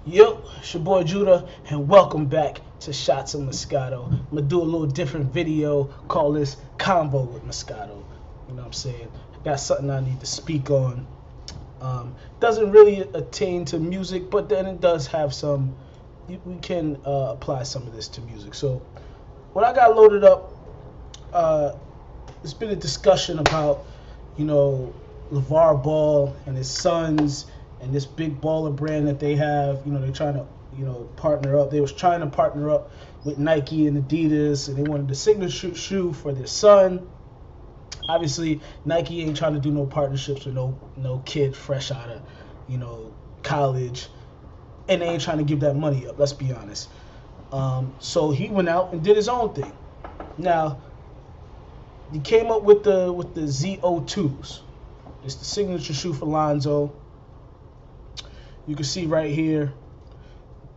Yo, it's your boy Judah, and welcome back to Shots of Moscato. I'm gonna do a little different video, call this Convo with Moscato. You know what I'm saying? I got something I need to speak on. Doesn't really attain to music, but then it does have some. We can apply some of this to music. So, what I got loaded up, there's been a discussion about, LeVar Ball and his sons and this big baller brand that they have. They're trying to, partner up. They was trying to partner up with Nike and Adidas, and they wanted the signature shoe for their son. Obviously, Nike ain't trying to do no partnerships with no kid fresh out of, college, and they ain't trying to give that money up. Let's be honest. So he went out and did his own thing. Now, he came up with the ZO2s. It's the signature shoe for Lonzo. You can see right here,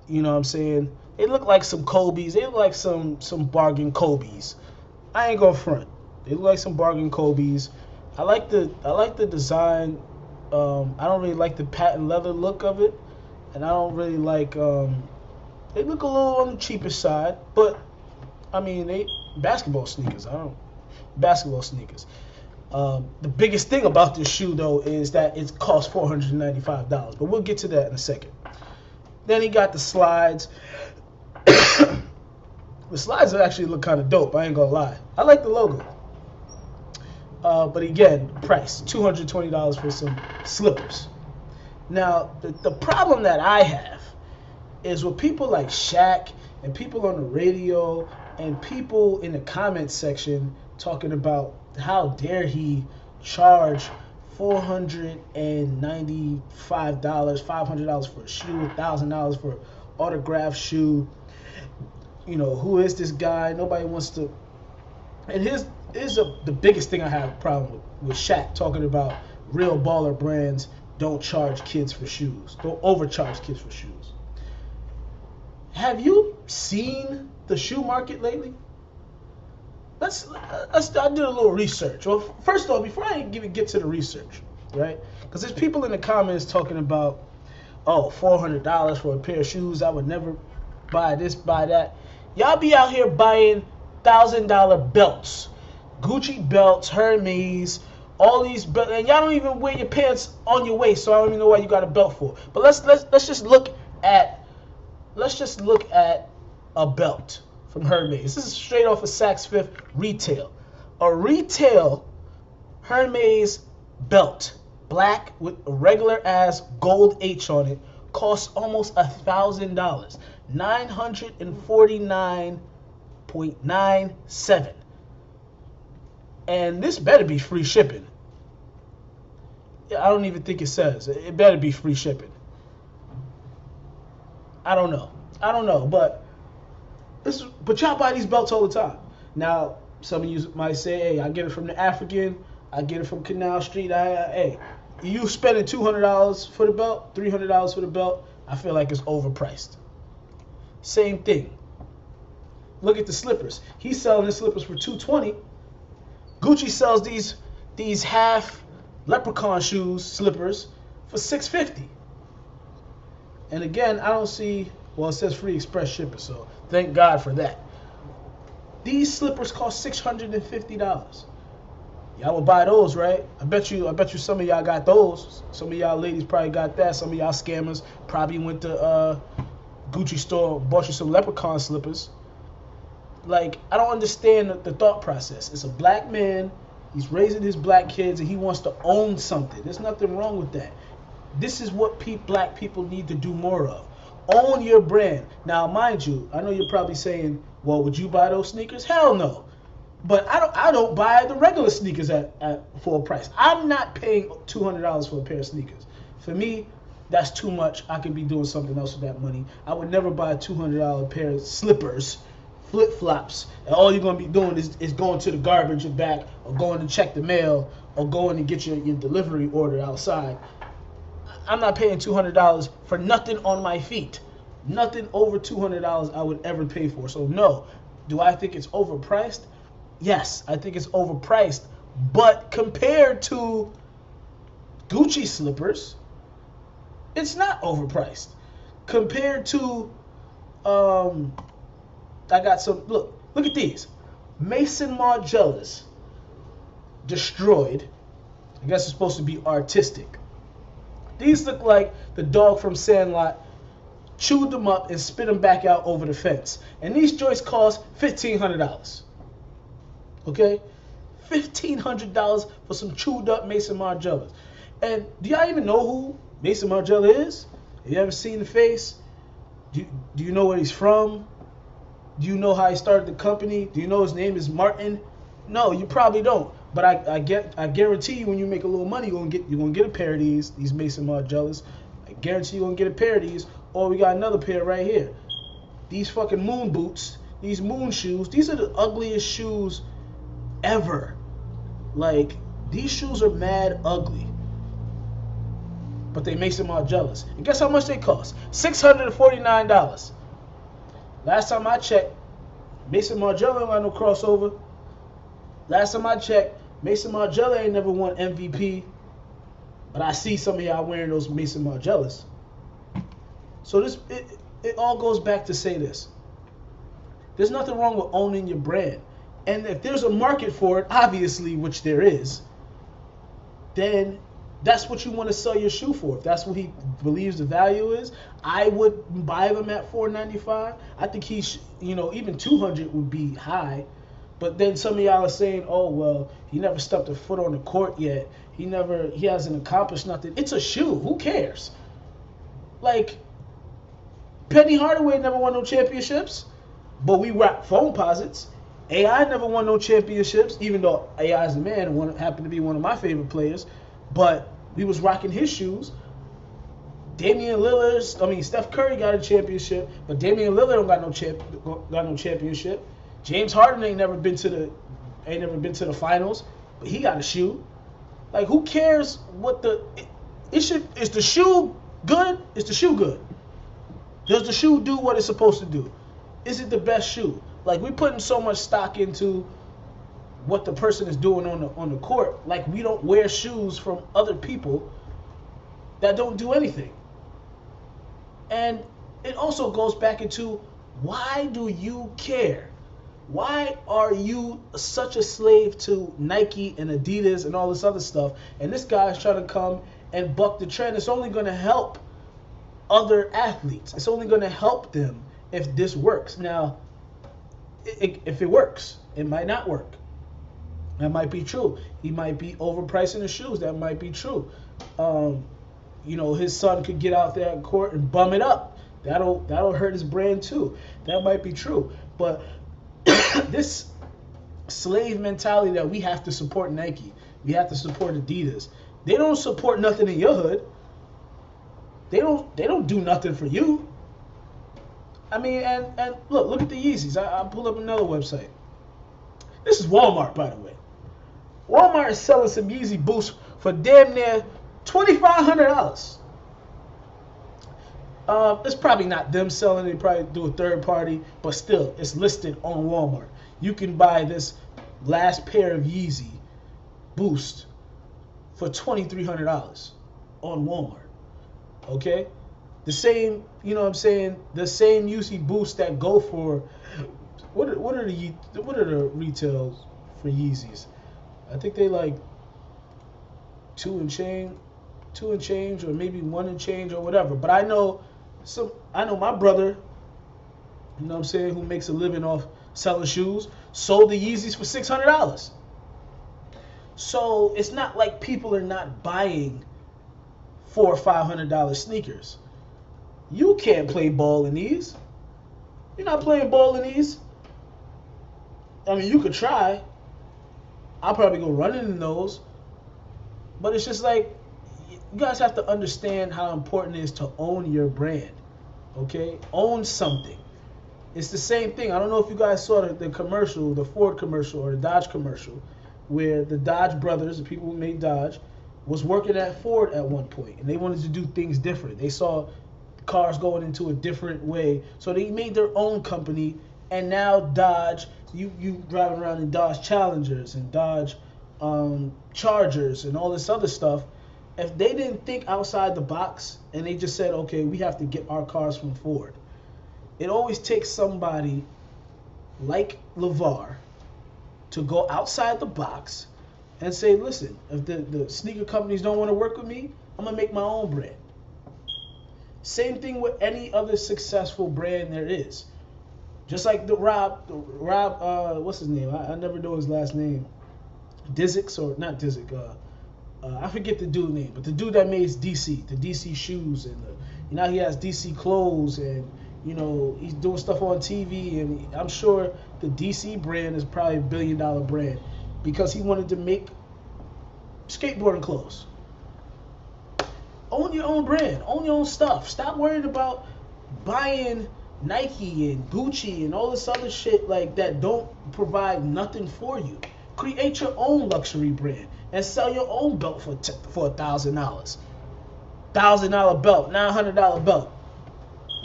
you know what I'm saying? They look like some Kobe's. They look like some bargain Kobe's. I ain't gonna front. They look like some bargain Kobe's. I like the design. I don't really like the patent leather look of it, and I don't really like. They look a little on the cheapest side, but I mean they basketball sneakers. Basketball sneakers. The biggest thing about this shoe, though, is that it costs $495. But we'll get to that in a second. Then he got the slides. The slides actually look kind of dope. I ain't gonna lie. I like the logo. But again, price $220 for some slippers. Now, the problem that I have is with people like Shaq and people on the radio and people in the comment section talking about how dare he charge $495, $500 for a shoe, $1,000 for an autographed shoe. Who is this guy? Nobody wants to. And here's the biggest thing I have a problem with Shaq talking about real baller brands don't charge kids for shoes. Don't overcharge kids for shoes. Have you seen the shoe market lately? I did a little research. Well, first of all, before I even get to the research, right? Because there's people in the comments talking about, $400 for a pair of shoes. I would never buy this, buy that. Y'all be out here buying $1,000 belts, Gucci belts, Hermes, all these belts, and y'all don't even wear your pants on your waist. So I don't even know why you got a belt for. But let's just look at a belt from Hermes. This is straight off of Saks Fifth retail. A retail Hermes belt, black with a regular ass gold H on it, costs almost $1,000. $949.97. And this better be free shipping. I don't even think it says. It better be free shipping. I don't know, but y'all buy these belts all the time. Now, some of you might say, hey, I get it from the African, I get it from Canal Street. Hey, you spending $200 for the belt, $300 for the belt, I feel like it's overpriced. Same thing. Look at the slippers. He's selling his slippers for $220. Gucci sells these half leprechaun shoes, slippers, for $650. And again, I don't see, well, it says free express shipping, so thank God for that. These slippers cost $650. Y'all will buy those, right? I bet you some of y'all got those. Some of y'all ladies probably got that. Some of y'all scammers probably went to Gucci store, bought you some leprechaun slippers. Like, I don't understand the thought process. It's a black man. He's raising his black kids, and he wants to own something. There's nothing wrong with that. This is what black people need to do more of. Own your brand. Now, mind you, I know you're probably saying, well, would you buy those sneakers? Hell no. But I don't buy the regular sneakers at full price. I'm not paying $200 for a pair of sneakers. For me, that's too much. I could be doing something else with that money. I would never buy a $200 pair of slippers, flip-flops, and all you're going to be doing is going to the garbage and back, or going to check the mail, or going to get your delivery order outside. I'm not paying $200 for nothing on my feet. Nothing over $200 I would ever pay for. So no. Do I think it's overpriced? Yes, I think it's overpriced. But compared to Gucci slippers, it's not overpriced. compared to, I got some, look at these. Mason Margielas, destroyed. I guess it's supposed to be artistic. These look like the dog from Sandlot chewed them up and spit them back out over the fence. And these joints cost $1,500. Okay? $1,500 for some chewed up Mason Margielas. And do y'all even know who Mason Margiela is? Have you ever seen the face? Do you know where he's from? Do you know how he started the company? Do you know his name is Martin? No, you probably don't. But I guarantee you, when you make a little money, you're gonna get a pair of these Mason Margielas. I guarantee you're gonna get a pair of these. Or we got another pair right here. These fucking moon boots, these moon shoes. These are the ugliest shoes ever. Like, these shoes are mad ugly. But they Mason Margielas. And guess how much they cost? $649. Last time I checked, Mason Margiela ain't got no crossover. Last time I checked, Mason Margiela ain't never won MVP. But I see some of y'all wearing those Mason Margielas. So it all goes back to say this. There's nothing wrong with owning your brand. And if there's a market for it, obviously, which there is, then that's what you want to sell your shoe for. If that's what he believes the value is, I would buy them at $495. I think even $200 would be high. But then some of y'all are saying, oh, well, he never stepped a foot on the court yet. He hasn't accomplished nothing. It's a shoe. Who cares? Like, Penny Hardaway never won no championships, but we rock Foamposites. AI never won no championships, even though AI is a man and happened to be one of my favorite players. But we was rocking his shoes. Steph Curry got a championship, but Damian Lillard don't got no championship. James Harden ain't never been to the finals, but he got a shoe. Like, who cares what is the shoe good? Is the shoe good? Does the shoe do what it's supposed to do? Is it the best shoe? Like, we're putting so much stock into what the person is doing on the court. Like, we don't wear shoes from other people that don't do anything. And it also goes back into, why do you care? Why are you such a slave to Nike and Adidas and all this other stuff? And this guy is trying to come and buck the trend. It's only going to help other athletes. It's only going to help them if this works. Now, if it works, it might not work. That might be true. He might be overpricing the shoes. That might be true. His son could get out there in court and bum it up. That'll hurt his brand too. That might be true. But this slave mentality that we have to support Nike, we have to support Adidas. They don't support nothing in your hood. They don't do nothing for you. I mean, and look at the Yeezys. I pull up another website. This is Walmart, by the way. Walmart is selling some Yeezy Boosts for damn near $2,500. It's probably not them selling. They probably do a third party, but still, it's listed on Walmart. You can buy this last pair of Yeezy Boost for $2,300 on Walmart. Okay? The same, the same Yeezy Boosts that go for, what are the retails for Yeezys? I think they like two and change, or maybe one and change, or whatever. But I know my brother, who makes a living off selling shoes, sold the Yeezys for $600. So it's not like people are not buying $400 or $500 sneakers. You can't play ball in these. You're not playing ball in these. I mean, you could try. I'll probably go running in those. But it's just like, you guys have to understand how important it is to own your brand. Okay? Own something. It's the same thing. I don't know if you guys saw the commercial, the Ford commercial or the Dodge commercial, where the Dodge brothers, the people who made Dodge, was working at Ford at one point, and they wanted to do things different. They saw cars going into a different way, so they made their own company. And now Dodge, you driving around in Dodge Challengers and Dodge Chargers and all this other stuff, if they didn't think outside the box and they just said, okay, we have to get our cars from Ford, it always takes somebody like LeVar to go outside the box and say, listen, if the sneaker companies don't want to work with me, I'm going to make my own brand. Same thing with any other successful brand there is. Just like Rob, what's his name? I never know his last name. Dizix, or not Dizix, I forget the dude's name, but the dude that makes DC, the DC shoes, and now he has DC clothes, and he's doing stuff on TV, and I'm sure the DC brand is probably $1 billion brand because he wanted to make skateboarding clothes. Own your own brand, own your own stuff. Stop worrying about buying Nike and Gucci and all this other shit like that don't provide nothing for you. Create your own luxury brand and sell your own belt for $1,000. $1,000 belt, $900 belt.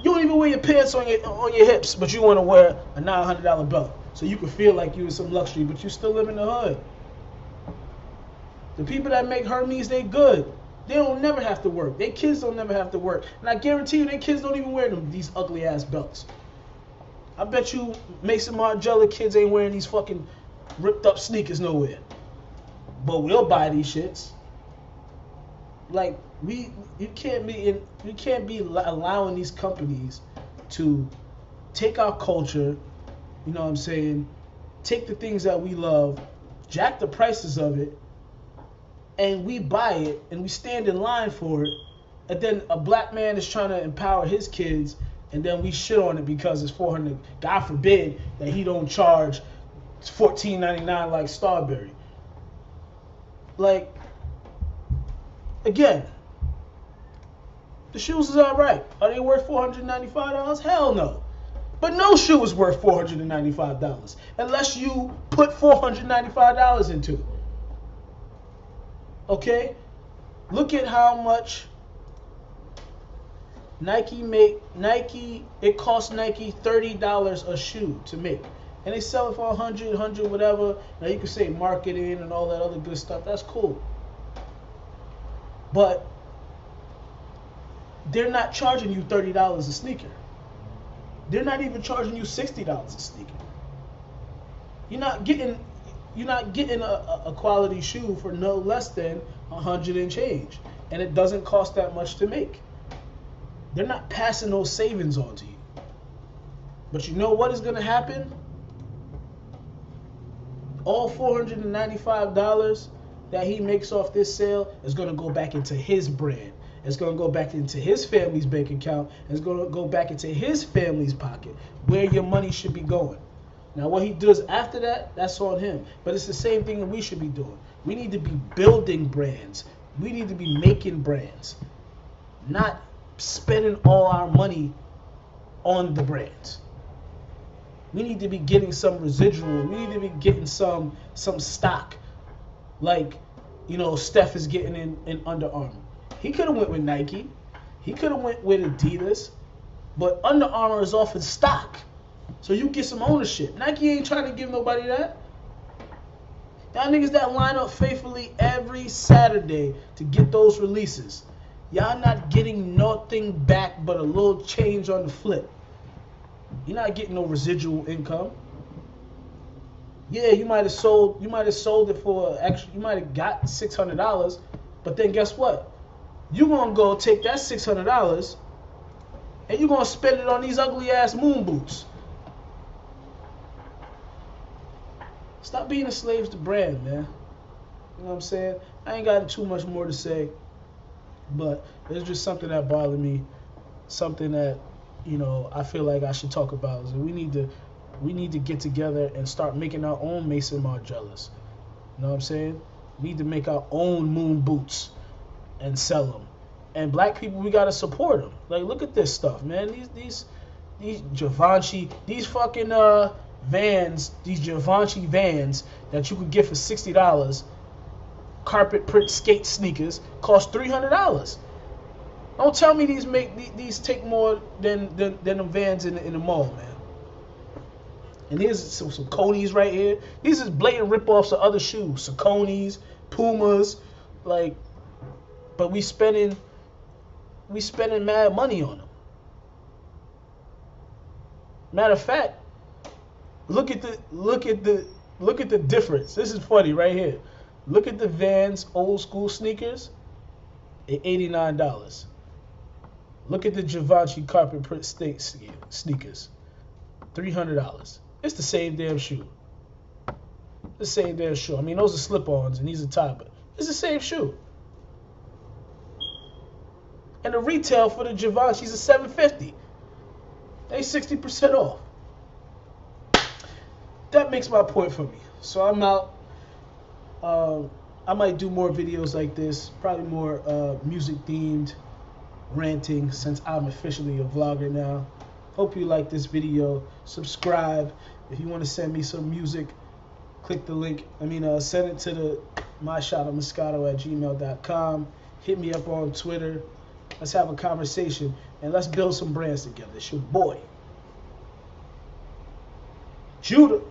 You don't even wear your pants on your hips, but you want to wear a $900 belt so you can feel like you in some luxury, but you still live in the hood. The people that make Hermes, they good. They don't never have to work. Their kids don't never have to work. And I guarantee you, their kids don't even wear these ugly ass belts. I bet you Mason Margiela kids ain't wearing these fucking ripped up sneakers nowhere. But we'll buy these shits. Like you can't be allowing these companies to take our culture, you know what I'm saying, take the things that we love, jack the prices of it, and we buy it and we stand in line for it, and then a black man is trying to empower his kids, and then we shit on it because it's $400. God forbid that he don't charge $14.99 like Starberry. Like, again, the shoes is alright. Are they worth $495? Hell no. But no shoe is worth $495 unless you put $495 into it. Okay? Look at how much it costs Nike $30 a shoe to make. And they sell it for $100, whatever. Now you can say marketing and all that other good stuff. That's cool. But they're not charging you $30 a sneaker. They're not even charging you $60 a sneaker. You're not getting a quality shoe for no less than $100 and change, and it doesn't cost that much to make. They're not passing those savings on to you. But you know what is going to happen? All $495 that he makes off this sale is going to go back into his brand. It's going to go back into his family's bank account. It's going to go back into his family's pocket, where your money should be going. Now, what he does after that, that's on him. But it's the same thing that we should be doing. We need to be building brands. We need to be making brands, not spending all our money on the brands. We need to be getting some residual. We need to be getting some stock, like Steph is getting in Under Armour. He could have went with Nike. He could have went with Adidas, but Under Armour is offering stock. So you get some ownership. Nike ain't trying to give nobody that. Y'all niggas that line up faithfully every Saturday to get those releases, y'all not getting nothing back but a little change on the flip. You're not getting no residual income. Yeah, you might have sold it for extra. You might have got $600, but then guess what? You gonna go take that $600 and you gonna spend it on these ugly ass moon boots. Stop being a slave to brand, man. You know what I'm saying? I ain't got too much more to say, but it's just something that bothered me, something that I feel like I should talk about. So we need to get together and start making our own Mason Margielas. You know what I'm saying? We need to make our own moon boots and sell them. And black people, we gotta support them. Like, look at this stuff, man. These Givenchy, these fucking vans, these Givenchy vans that you could get for $60, carpet print skate sneakers, cost $300. Don't tell me these take more than the vans in the mall, man. And here's some Sauconys right here. These is blatant rip-offs of other shoes. Sauconys, Pumas, like, but we spending mad money on them. Matter of fact, look at the difference. This is funny right here. Look at the Vans old school sneakers at $89. Look at the Givenchy carpet print sneakers, $300. It's the same damn shoe. The same damn shoe. I mean, those are slip-ons and these are tie, but it's the same shoe. And the retail for the Givenchy's is $750. They 60% off. That makes my point for me. So I'm out. I might do more videos like this, probably more music themed ranting, since I'm officially a vlogger now. Hope you like this video. Subscribe. If you want to send me some music, click the link. Send it to the @gmail.com. Hit me up on Twitter. Let's have a conversation and let's build some brands together. It's your boy, Judah.